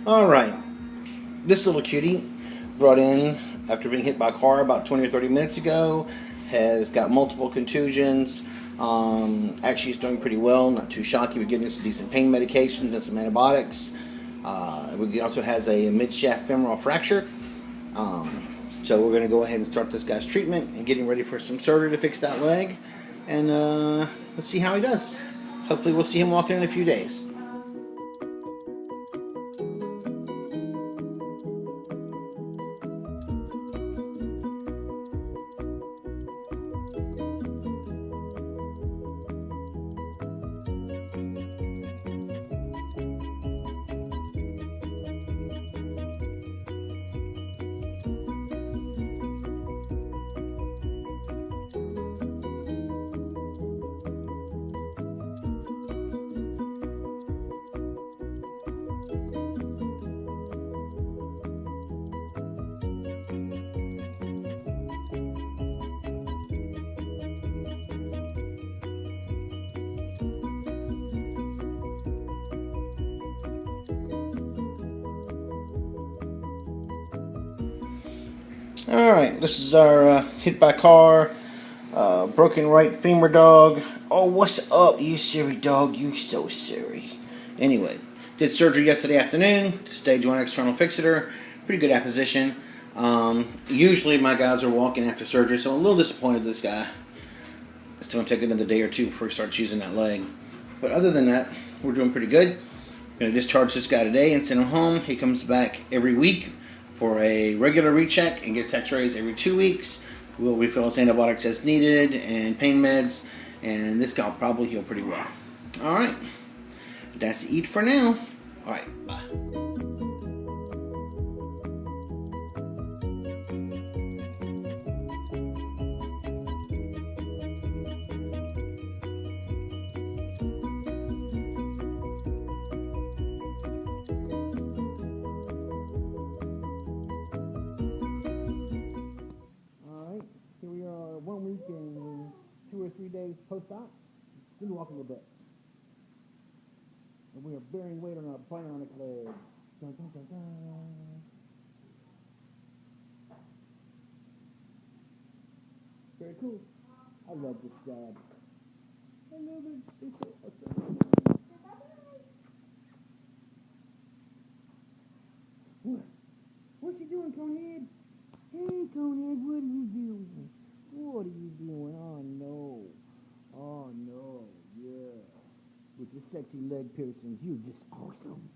Alright, this little cutie brought in after being hit by a car about 20 or 30 minutes ago, has got multiple contusions. Actually, he's doing pretty well, not too shocky. We're getting some decent pain medications and some antibiotics. He also has a mid-shaft femoral fracture. So we're going to go ahead and start this guy's treatment and getting ready for some surgery to fix that leg. And let's see how he does. Hopefully we'll see him walking in a few days. Alright, this is our hit by car, broken right femur dog. Oh, what's up, you silly dog? You so silly. Anyway, did surgery yesterday afternoon, stage 1 external fixator, pretty good apposition. Usually my guys are walking after surgery, so I'm a little disappointed in this guy. It's going to take another day or two before he starts using that leg. But other than that, we're doing pretty good. I'm going to discharge this guy today and send him home. He comes back every week for a regular recheck and gets x-rays every 2 weeks. We'll refill his antibiotics as needed and pain meds, and this guy will probably heal pretty well. Alright, that's it for now. Alright, bye. Here we are 1 week and 2 or 3 days post-op. Still walk a little bit. And we are bearing weight on our bionic leg. Dun, dun, dun, dun. Very cool. I love this job. I love it. It's so awesome. What you doing, Conehead? Hey, Conehead, what are you doing? What are you doing? Oh, no. Oh, no. Yeah. With your sexy leg piercings, you're just awesome.